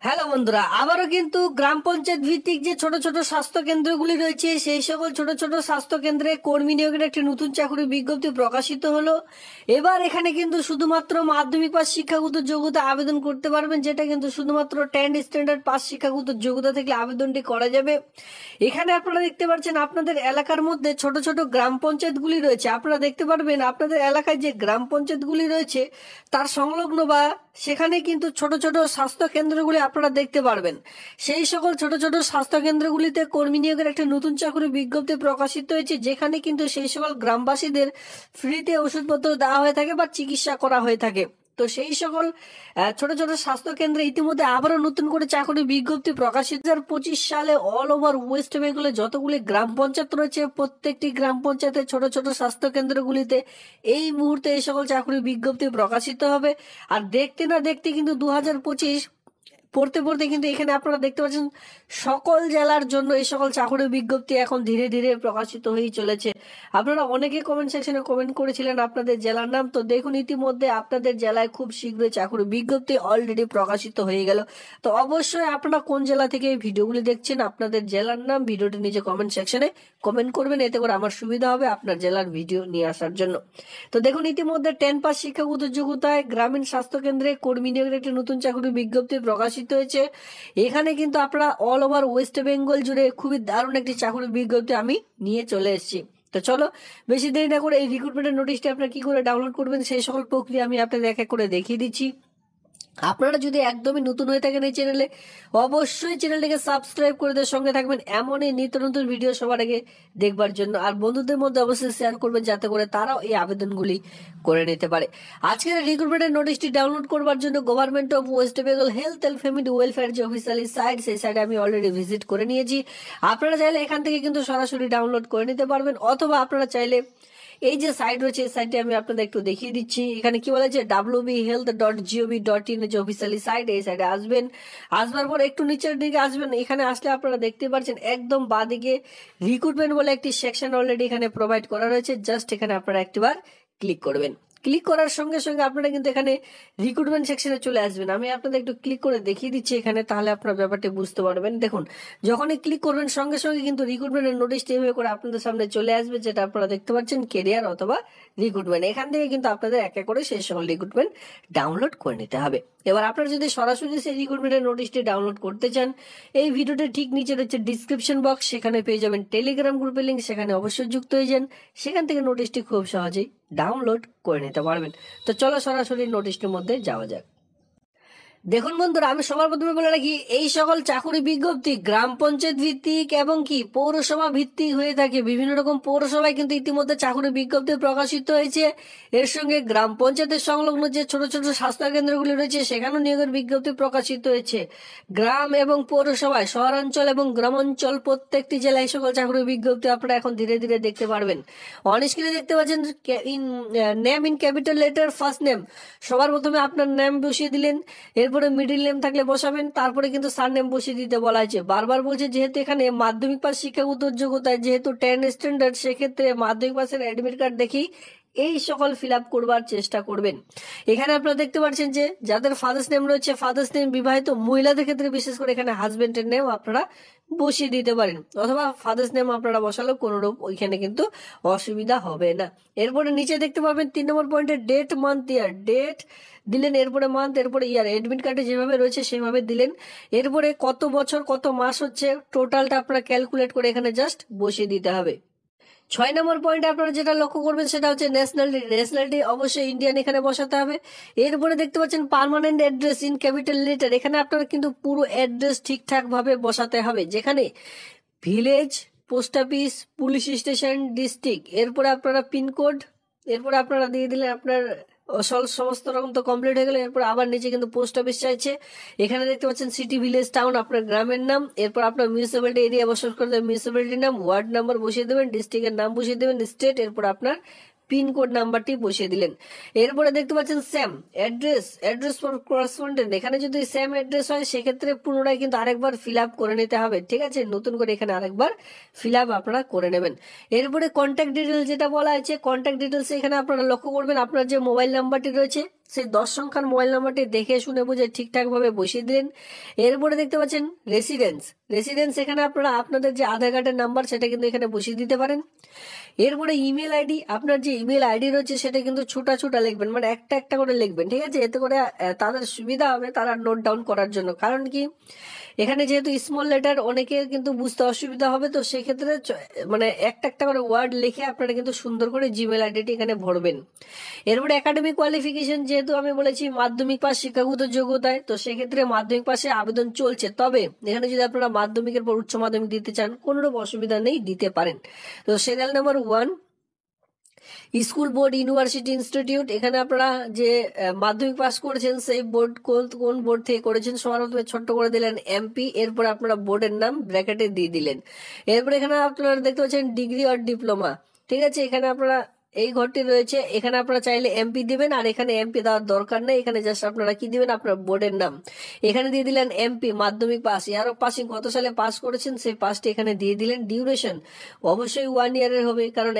Hello বন্ধুরা, আবারও কিন্তু গ্রাম পঞ্চায়েত ভিত্তিক যে ছোট ছোট স্বাস্থ্য কেন্দ্রগুলি রয়েছে সেই সকল ছোট ছোট স্বাস্থ্য কেন্দ্রে কর্মী নিয়োগের একটি নতুন চাকরির বিজ্ঞপ্তি প্রকাশিত হলো। এবার এখানে কিন্তু শুধুমাত্র মাধ্যমিক পাস শিক্ষাগত যোগ্যতা আবেদন করতে পারবেন, যেটা কিন্তু শুধুমাত্র 10 স্ট্যান্ডার্ড পাস শিক্ষাগত যোগ্যতা থেকে আবেদনটি করা যাবে। এখানে আপনারা দেখতে পাচ্ছেন আপনাদের এলাকার মধ্যে ছোট ছোট গ্রাম পঞ্চায়েতগুলি রয়েছে। আপনারা দেখতে পারবেন আপনাদের এলাকায় যে গ্রাম পঞ্চায়েতগুলি রয়েছে তার সংলগ্ন বা সেখানে কিন্তু ছোট ছোট স্বাস্থ্য কেন্দ্রগুলি আপনারা দেখতে পারবেন। সেই সকল ছোট ছোট স্বাস্থ্য কেন্দ্রগুলিতে কর্মী নিয়োগের একটা নতুন চাকরি বিজ্ঞপ্তি প্রকাশিত হয়েছে, যেখানে কিন্তু সেই সকল গ্রামবাসীদের ফ্রিতে ওষুধপত্র দেওয়া হয়ে থাকে বা চিকিৎসা করা হয়ে থাকে। তো সেই সকল ছোট ছোট স্বাস্থ্য কেন্দ্রে ইতিমধ্যে আবারও নতুন করে চাকরি বিজ্ঞপ্তি প্রকাশিত। 2025 সালে অল ওভার ওয়েস্ট বেঙ্গলে যতগুলি গ্রাম পঞ্চায়েত রয়েছে প্রত্যেকটি গ্রাম পঞ্চায়েতের ছোট ছোট স্বাস্থ্য কেন্দ্রগুলিতে এই মুহূর্তে এই সকল চাকরি বিজ্ঞপ্তি প্রকাশিত হবে। আর দেখতে না দেখতে কিন্তু 2025 পড়তে পড়তে কিন্তু এখানে আপনারা দেখতে পাচ্ছেন সকল জেলার জন্য এই সকল চাকরির বিজ্ঞপ্তি এখন ধীরে ধীরে প্রকাশিত হয়ে চলেছে। আপনারা অনেকে কমেন্ট সেকশনে কমেন্ট করেছিলেন আপনাদের জেলার নাম, তো দেখুন ইতিমধ্যে আপনাদের জেলায় খুব শীঘ্রই চাকরির বিজ্ঞপ্তি অলরেডি প্রকাশিত হয়ে গেল। তো অবশ্যই আপনারা কোন জেলা থেকে এই ভিডিওগুলি দেখছেন, আপনাদের জেলার নাম ভিডিওটি নিচে কমেন্ট সেকশনে কমেন্ট করবেন, এতে করে আমার সুবিধা হবে আপনার জেলার ভিডিও নিয়ে আসার জন্য। তো দেখুন ইতিমধ্যে 10 পাস শিক্ষাগত যোগ্যতায় গ্রামীণ স্বাস্থ্য কেন্দ্রে কর্মী নিয়োগের একটি নতুন চাকরির বিজ্ঞপ্তি প্রকাশিত হয়েছে। এখানে কিন্তু আপনারা অল ওভার ওয়েস্ট বেঙ্গল জুড়ে খুবই দারুণ একটি চাকরির বিজ্ঞপ্তি আমি নিয়ে চলে এসেছি। তো চলো বেশি দেরি না করে এই রিক্রুটমেন্টের নোটিশটি আপনারা কি করে ডাউনলোড করবেন সেই সকল প্রক্রিয়া আমি আপনাদের এক এক করে দেখিয়ে দিচ্ছি। আপনারা যদি একদমই নতুন হয়ে থাকেন এই চ্যানেলে, অবশ্যই চ্যানেলটিকে সাবস্ক্রাইব করে দেওয়ার সঙ্গে থাকবেন এমনই নিত্য নতুন ভিডিও সবার আগে দেখবার জন্য। আর বন্ধুদের মধ্যে অবশ্যই শেয়ার করবেন যাতে করে তারাও এই আবেদনগুলি করে নিতে পারে। আজকের রিক্রুটমেন্টের নোটিশটি ডাউনলোড করবার জন্য government of West Bengal health and family welfare যে অফিসিয়ালি সাইট, সেই সাইটে আমি অলরেডি ভিজিট করে নিয়েছি। আপনারা চাইলে এখান থেকে কিন্তু সরাসরি ডাউনলোড করে নিতে পারবেন, অথবা আপনারা চাইলে এই যে সাইট রয়েছে এই সাইটে আমি আপনাদের একটু দেখিয়ে দিচ্ছি। এখানে কি বলা হচ্ছে wbhealth.gov.in যে অফিসিয়ালি সাইট, এই সাইটে আসবেন। আসবার পর একটু নিচের দিকে আসবেন, এখানে আসলে আপনারা দেখতে পাচ্ছেন একদম বাঁদিকে রিক্রুটমেন্ট বলে একটি সেকশন অলরেডি এখানে প্রোভাইড করা রয়েছে। জাস্ট এখানে আপনারা একটিবার ক্লিক করবেন। ক্লিক করার সঙ্গে সঙ্গে আপনারা কিন্তু এখানে রিক্রুটমেন্ট সেকশনে চলে আসবেন। আমি আপনাদের একটু ক্লিক করে দেখিয়ে দিচ্ছি এখানে, তাহলে আপনারা ব্যাপারটি বুঝতে পারবেন। দেখুন যখনই ক্লিক করবেন সঙ্গে সঙ্গে কিন্তু রিক্রুটমেন্টের নোটিশটি এভাবে করে আপনাদের সামনে চলে আসবে, যেটা আপনারা দেখতে পাচ্ছেন কেরিয়ার অথবা রিক্রুটমেন্ট। এখান থেকে কিন্তু আপনাদের এক এক করে সেই সকল রিক্রুটমেন্ট ডাউনলোড করে নিতে হবে। এবার আপনারা যদি সরাসরি সেই রিক্রুটমেন্টের নোটিশটি ডাউনলোড করতে চান, এই ভিডিওটা ঠিক নিচে রয়েছে ডিসক্রিপশন বক্স, সেখানে পেয়ে যাবেন টেলিগ্রাম গ্রুপের লিঙ্ক, সেখানে অবশ্যই যুক্ত হয়ে যান। সেখান থেকে নোটিশটি খুব সহজেই ডাউনলোড করে নিতে পারবেন। তো চলো সরাসরি নোটিশটির মধ্যে যাওয়া যাক। দেখুন বন্ধুরা, আমি সবার প্রথমে বলে রাখি এই সকল চাকরি বিজ্ঞপ্তি গ্রাম পঞ্চায়েত ভিত্তিক এবং কি পৌরসভা ভিত্তিক হয়ে থাকে। বিভিন্ন রকম পৌরসভায় কিন্তু ইতিমধ্যে চাকরি বিজ্ঞপ্তি প্রকাশিত হয়েছে। এর সঙ্গে গ্রাম পঞ্চায়েতের সংলগ্ন যে ছোট ছোট স্বাস্থ্য কেন্দ্রগুলি রয়েছে সেখানেও নিয়োগের বিজ্ঞপ্তি প্রকাশিত হয়েছে। গ্রাম এবং পৌরসভায়, শহরাঞ্চল এবং গ্রামাঞ্চল প্রত্যেকটি জেলায় সকল চাকরি বিজ্ঞপ্তি আপনারা এখন ধীরে ধীরে দেখতে পারবেন। অন স্ক্রিনে দেখতে পাচ্ছেন name in capital letter first name, সবার প্রথমে আপনার নাম বসিয়ে দিলেন, এরপরে মিডিল নেম থাকলে বসাবেন, তারপরে কিন্তু সার নেম বসিয়ে দিতে বলা হয়েছে। বারবার বলছে যেহেতু এখানে মাধ্যমিক পাস শিক্ষাগত যোগ্যতায় যেহেতু 10 স্ট্যান্ডার্ড, সেক্ষেত্রে মাধ্যমিক পাসের অ্যাডমিট কার্ড দেখেই এই সকল ফিল আপ করবার চেষ্টা করবেন। এখানে আপনারা দেখতে পাচ্ছেন যে যাদের ফাদার্স নেম রয়েছে, ফাদার্স নেম বিবাহিত মহিলাদের ক্ষেত্রে বিশেষ করে এখানে হাজবেন্ডের নেম আপনারা বসিয়ে দিতে পারেন, অথবা ফাদার্স নেম আপনারা বসালেও কোনোরূপ ওইখানে কিন্তু অসুবিধা হবে না। এরপরে নিচে দেখতে পাবেন 3 নম্বর পয়েন্টে ডেট মান্থ ইয়ার, ডেট দিলেন, এরপরে মান্থ, এরপরে ইয়ার, এডমিট কার্ডে যেভাবে রয়েছে সেভাবে দিলেন। এরপরে কত বছর কত মাস হচ্ছে টোটালটা আপনারা ক্যালকুলেট করে এখানে জাস্ট বসিয়ে দিতে হবে। 6 নম্বর পয়েন্টে আপনারা যেটা লক্ষ্য করবেন সেটা হচ্ছে ন্যাশনালিটি, ন্যাশনালিটি অবশ্যই ইন্ডিয়ান এখানে বসাতে হবে। এরপরে দেখতে পাচ্ছেন permanent address in capital letter, এখানে আপনারা কিন্তু পুরো অ্যাড্রেস ঠিকঠাক ভাবে বসাতে হবে, যেখানে village, post office, police station, district, এরপরে আপনারা পিনকোড, এরপরে আপনারা দিয়ে দিলেন আপনার সমস্ত রকম তো কমপ্লিট হয়ে গেল। এরপর আবার নিচে কিন্তু পোস্ট অফিস চাইছে, এখানে দেখতে পাচ্ছেন সিটি, ভিলেজ, টাউন, আপনার গ্রামের নাম, এরপর আপনার মিউনিসিপ্যালিটি এরিয়া বসবাস করতে মিউনিসিপ্যালিটির নাম, ওয়ার্ড নাম্বার বসিয়ে দেবেন, ডিস্ট্রিক্টের নাম বসিয়ে দেবেন, স্টেট, এরপর আপনার পিনকোড নাম্বারটি বসিয়ে দিলেন। এরপরে দেখতে পাচ্ছেন same address, address for correspondent, এখানে যদি সেম অ্যাড্রেস হয় সেক্ষেত্রে পুনরায় কিন্তু আরেকবার ফিল আপ করে নিতে হবে, ঠিক আছে, নতুন করে এখানে আরেকবার ফিল আপ আপনারা করে নেবেন। এরপরে কন্ট্যাক্ট ডিটেলস যেটা বলা হয়েছে, কন্ট্যাক্ট ডিটেলস এখানে আপনারা লক্ষ্য করবেন আপনার যে মোবাইল নাম্বারটি রয়েছে সেই 10 সংখ্যার মোবাইল নাম্বারটি দেখে শুনে বুঝে ঠিকঠাক ভাবে বসিয়ে দিলেন। এরপরে দেখতে পাচ্ছেন রেসিডেন্স, এখানে আপনারা আপনাদের যে আধার কার্ডের নাম্বার সেটা কিন্তু এখানে বসিয়ে দিতে পারেন। এরপরে ইমেল আইডি, আপনার যে ইমেল আইডি রয়েছে সেটা কিন্তু ছোটা ছোটা লিখবেন, মানে একটা একটা করে লিখবেন, ঠিক আছে? এতে করে তাদের সুবিধা হবে তারা নোট ডাউন করার জন্য। কারণ কি, এখানে যেহেতু স্মল লেটার অনেকের কিন্তু বুঝতে অসুবিধা হবে, তো সেক্ষেত্রে মানে একটা একটা করে ওয়ার্ড লিখে আপনারা কিন্তু সুন্দর করে জিমেল আইডিটি এখানে ভরবেন। এরপরে একাডেমিক কোয়ালিফিকেশন, যেহেতু আমি বলেছি মাধ্যমিক পাস শিক্ষাগত যোগ্যতায়, তো সেক্ষেত্রে মাধ্যমিক পাশে আবেদন চলছে। তবে এখানে যদি আপনারা মাধ্যমিকের পর উচ্চ মাধ্যমিক দিতে চান কোনো রকম অসুবিধা নেই, দিতে পারেন। তো serial number 1, school, board, university, institute, এখানে আপনারা যে মাধ্যমিক পাস করেছেন সেই বোর্ড কোন বোর্ড থেকে করেছেন সবার প্রথমে ছোট্ট করে দিলেন এমপি, এরপরে আপনারা বোর্ডের নাম ব্র্যাকেটে দিয়ে দিলেন। এরপরে এখানে আপনারা দেখতে পাচ্ছেন ডিগ্রি অর ডিপ্লোমা, ঠিক আছে? এখানে আপনারা এই ঘরটি রয়েছে, এখানে আপনারা চাইলে এমপি দিবেন, আর এখানে এমপি দেওয়ার দরকার নেই, এখানে জাস্ট আপনারা কি দিবেন, আপনার বোর্ডের নাম এখানে দিয়ে দিলেন এমপি, মাধ্যমিক পাস, ইয়ার অফ পাসিং কত সালে পাস করেছেন সেই পাসটি এখানে দিয়ে দিলেন। ডিউরেশন অবশ্যই 1 ইয়ারের হবে, কারণ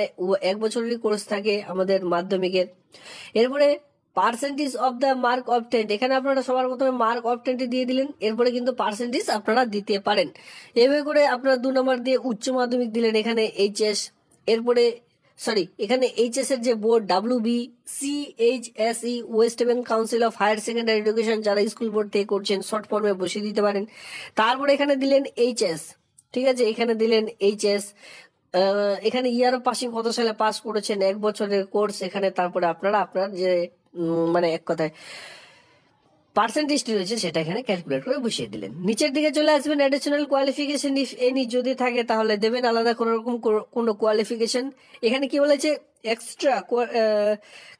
1 বছরেরই কোর্স থাকে আমাদের মাধ্যমিকের। এরপরে percentage of the mark obtained, এখানে আপনারা সবার প্রথমে মার্ক অবটেন্ড দিয়ে দিলেন, এরপরে কিন্তু পার্সেন্টেজ আপনারা দিতে পারেন। এভাবে করে আপনারা 2 নম্বর দিয়ে উচ্চ মাধ্যমিক দিলেন, এখানে এইচএস, এরপরে এখানে এইচএস এর যে board WBCHSE, West Bengal Council of Higher Secondary Education, যারা স্কুল বোর্ড থেকে করছেন শর্ট ফর্মে বসিয়ে দিতে পারেন। তারপরে এখানে দিলেন এইচএস, ঠিক আছে? এখানে দিলেন এইচএস, এখানে ইয়ার অফ পাসিং কত সালে পাস করেছেন, 1 বছরের কোর্স এখানে। তারপরে আপনারা আপনার যে মানে এক কথায় পার্সেন্টেজটি রয়েছে সেটা এখানে ক্যালকুলেট করে বসিয়ে দিলেন। নিচের দিকে চলে আসবেন, অ্যাডিশনাল কোয়ালিফিকেশন ইফ এনি যদি থাকে তাহলে দেবেন, আলাদা কোনো রকম কোনো কোয়ালিফিকেশন। এখানে কি বলেছে, এক্সট্রা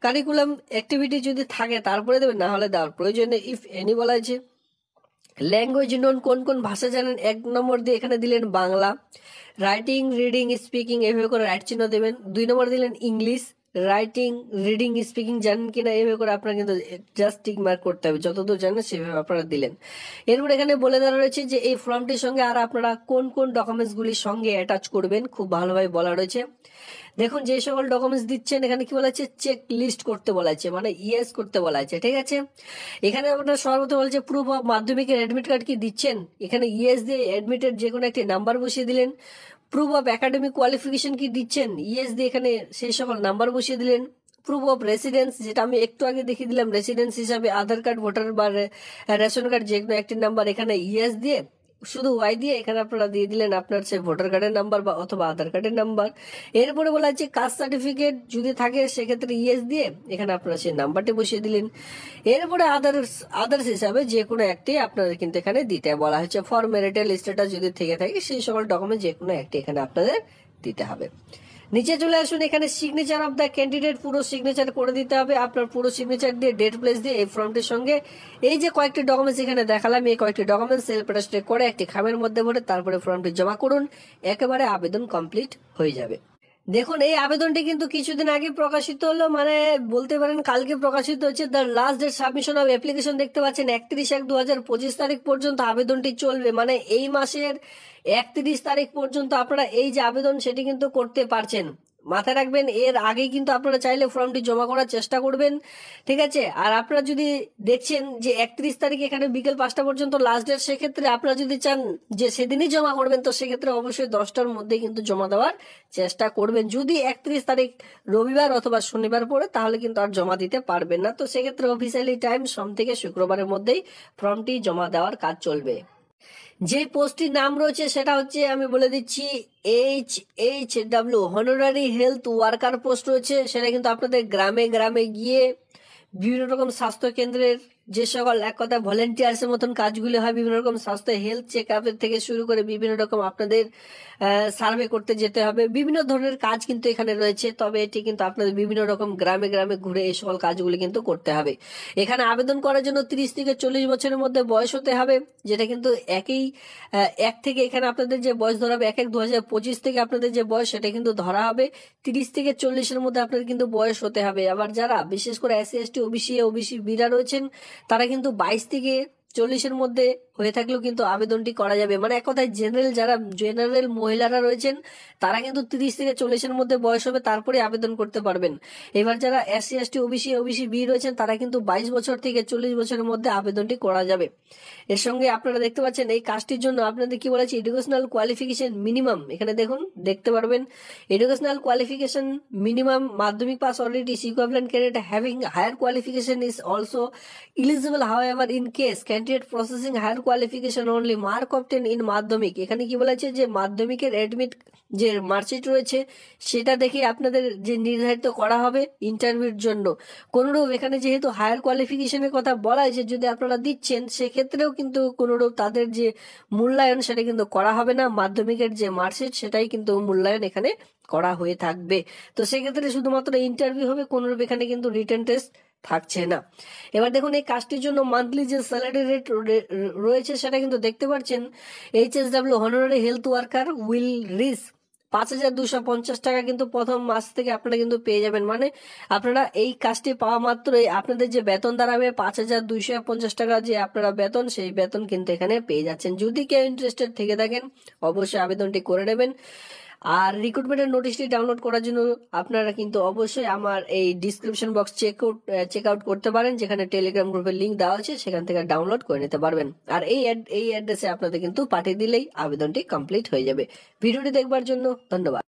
কারিকুলাম অ্যাক্টিভিটি যদি থাকে তারপরে দেবেন, না হলে দেওয়ার প্রয়োজন নেই। ইফ এনি বলা আছে। ল্যাঙ্গুয়েজ নোন, কোন কোন ভাষা জানেন, 1 নম্বর দিয়ে এখানে দিলেন বাংলা। রাইটিং, রিডিং, স্পিকিং, এভাবে করে রাইট চিহ্ন দেবেন। 2 নম্বর দিলেন ইংলিশ। রাইটিং, রিডিং, স্পিকিং জানেন কিনা এভাবে করে আপনারা কিন্তু জাস্ট টিক মার্ক করতে হবে, যতদূর জানেন সেভাবে আপনারা দিলেন। এরপর এখানে বলে দেওয়া রয়েছে যে এই ফর্মটির সঙ্গে আর আপনারা কোন কোন ডকুমেন্টস গুলির সঙ্গে অ্যাটাচ করবেন, খুব ভালোভাবে বলা রয়েছে। দেখুন যে সকল ডকুমেন্টস দিচ্ছেন এখানে কি বলা আছে, চেক লিস্ট করতে বলা আছে, মানে ইয়েস করতে বলা আছে, ঠিক আছে? এখানে আপনার সর্বপ্রথম বলছে প্রুফ অফ মাধ্যমিকের অ্যাডমিট কার্ড কি দিচ্ছেন, এখানে ইয়েস দিয়ে অ্যাডমিটের যে কোনো একটি নাম্বার বসিয়ে দিলেন। প্রুফ অফ একাডেমিক কোয়ালিফিকেশন কি দিচ্ছেন, ইয়েস দিয়ে এখানে সেই সকল নাম্বার বসিয়ে দিলেন। প্রুফ অফ রেসিডেন্স, যেটা আমি একটু আগে দেখিয়ে দিলাম, রেসিডেন্স হিসাবে আধার কার্ড, ভোটার বা রেশন কার্ড যে কোনো একটি নাম্বার, এখানে ইয়েস দিয়ে শুধু ওয়াই দিয়ে এখানে আপনারা দিয়ে দিলেন আপনার সেই ভোটার কার্ডের নাম্বার বা অথবা আধার কার্ডের নাম্বার। এরপরে বলা হচ্ছে কাস্ট সার্টিফিকেট যদি থাকে সেক্ষেত্রে ইয়েস দিয়ে এখানে আপনারা সেই নাম্বারটি বসিয়ে দিলেন। এরপরে আদার্স হিসাবে যে কোনো একটি আপনাদের কিন্তু এখানে দিতে বলা হয়েছে। ফর ম্যারিটাল স্ট্যাটাস যদি থেকে থাকে সেই সকল ডকুমেন্ট যে কোনো একটি এখানে আপনাদের দিতে হবে। নিচে চলে আসুন, এখানে সিগনেচার অফ দ্য ক্যান্ডিডেট, পুরো সিগনেচার করে দিতে হবে। আপনার পুরো সিগনেচার দিয়ে ডেট প্লেস দিয়ে এই ফর্মটির সঙ্গে এই যে কয়েকটি ডকুমেন্টস এখানে দেখালাম, এই কয়েকটি ডকুমেন্টস সেলফ অ্যাটাস্টেড করে একটি খামের মধ্যে ভরে তারপরে ফর্মটি জমা করুন, একেবারে আবেদন কমপ্লিট হয়ে যাবে। দেখুন এই আবেদনটি কিন্তু কিছুদিন আগে প্রকাশিত হলো, মানে বলতে পারেন কালকে প্রকাশিত হচ্ছে। The last date submission of application দেখতে পাচ্ছেন 31/1/2025 তারিখ পর্যন্ত আবেদনটি চলবে, মানে এই মাসের 31 তারিখ পর্যন্ত আপনারা এই যে আবেদন সেটি কিন্তু করতে পারছেন। মাথায় রাখবেন এর আগেই কিন্তু আপনারা চাইলে ফর্মটি জমা করার চেষ্টা করবেন, ঠিক আছে? আর আপনারা যদি দেখছেন যে 31 তারিখ এখানে বিকেল 5টা পর্যন্ত লাস্ট ডেট, সেক্ষেত্রে আপনারা যদি চান যে সেদিনই জমা করবেন তো সেক্ষেত্রে অবশ্যই 10টার মধ্যে কিন্তু জমা দেওয়ার চেষ্টা করবেন। যদি 31 তারিখ রবিবার অথবা শনিবার পড়ে তাহলে কিন্তু আর জমা দিতে পারবেন না। তো সেক্ষেত্রে অফিসিয়ালি টাইম সোম থেকে শুক্রবারের মধ্যেই ফর্মটি জমা দেওয়ার কাজ চলবে। যে পোস্টটির নাম রয়েছে সেটা হচ্ছে, আমি বলে দিচ্ছি, HHW হনোরারি হেলথ ওয়ার্কার পোস্ট রয়েছে। সেটা কিন্তু আপনাদের গ্রামে গ্রামে গিয়ে বিভিন্ন রকম স্বাস্থ্য কেন্দ্রের যে সকল এক কথা ভলেন্টিয়ার্স এর মতন কাজগুলি হয়, বিভিন্ন রকম স্বাস্থ্য হেলথ চেক আপের থেকে শুরু করে বিভিন্ন রকম আপনাদের সার্ভে করতে যেতে হবে, বিভিন্ন ধরনের কাজ কিন্তু এখানে রয়েছে। তবে এটি কিন্তু আপনাদের বিভিন্ন রকম গ্রামে গ্রামে ঘুরে এই সকল কাজগুলি কিন্তু করতে হবে। এখানে আবেদন করার জন্য 30 থেকে 40 বছরের মধ্যে বয়স হতে হবে, যেটা কিন্তু এক থেকে এখানে আপনাদের যে বয়স ধরা হবে 1/1/2025 থেকে আপনাদের যে বয়স সেটা কিন্তু ধরা হবে 30 থেকে 40-এর মধ্যে আপনাদের কিন্তু বয়স হতে হবে। আবার যারা বিশেষ করে SC ST OBC বিরা রয়েছেন তারা কিন্তু 22 থেকে 40-এর মধ্যে হয়ে থাকলেও কিন্তু আবেদনটি করা যাবে। মানে এক কথায় জেনারেল মহিলারা রয়েছেন তারা কিন্তু 30 থেকে 40-এর মধ্যে বয়স হবে, তারপরে আবেদন করতে পারবেন। এবার যারা SC ST ওবিসি বি রয়েছেন তারা কিন্তু 22 বছর থেকে 40 বছরের মধ্যে আবেদনটি করা যাবে। এর সঙ্গে আপনারা দেখতে পাচ্ছেন এই কাজটির জন্য আপনাদের কি বলেছে, এডুকেশনাল কোয়ালিফিকেশন মিনিমাম, এখানে দেখুন দেখতে পারবেন এডুকেশনাল কোয়ালিফিকেশন মিনিমাম মাধ্যমিক pass already is equivalent candidate having higher qualification is also eligible. However, in case candidate processing higher qualification only mark obtained in মাধ্যমিক, এখানে কি বলেছে যে মাধ্যমিকের অ্যাডমিট যে মার্কশিট রয়েছে সেটা দেখে আপনাদের যে নির্ধারিত করা হবে ইন্টারভিউর জন্য। কোনোরূপ এখানে যেহেতু হায়ার কোয়ালিফিকেশনের কথা বলা হয়েছে, যদি আপনারা দিচ্ছেন সেক্ষেত্রেও কিন্তু কোনোরূপ তাদের যে মূল্যায়ন সেটা কিন্তু করা হবে না, মাধ্যমিকের যে মার্কশিট সেটাই কিন্তু মূল্যায়ন এখানে করা হয়ে থাকবে। তো সেক্ষেত্রে শুধুমাত্র ইন্টারভিউ হবে, কোনোরূপ এখানে কিন্তু রিটেন টেস্ট থাকছে না। এবার দেখুন এই কাজটির জন্য মান্থলি যে স্যালারি রেট রয়েছে সেটা কিন্তু দেখতে পাচ্ছেন, HSW honorary health worker will reach 5250 টাকা কিন্তু প্রথম মাস থেকে আপনারা কিন্তু পেয়ে যাবেন। মানে আপনারা এই কাজটি পাওয়া মাত্রই আপনাদের যে বেতন দাঁড়াবে 5250 টাকা, যে আপনারা বেতন সেই বেতন কিন্তু এখানে পেয়ে যাচ্ছেন। যদি কেউ ইন্টারেস্টেড থেকে থাকেন অবশ্যই আবেদনটি করে নেবেন। আর রিক্রুটমেন্টের নোটিশটি ডাউনলোড করার জন্য আপনারা কিন্তু অবশ্যই আমার এই ডিসক্রিপশন বক্স চেক আউট করতে পারেন, যেখানে টেলিগ্রাম গ্রুপের লিঙ্ক দেওয়া আছে, সেখান থেকে ডাউনলোড করে নিতে পারবেন। আর এই অ্যাড্রেসে আপনাদের কিন্তু পাঠিয়ে দিলেই আবেদনটি কমপ্লিট হয়ে যাবে। ভিডিওটি দেখবার জন্য ধন্যবাদ।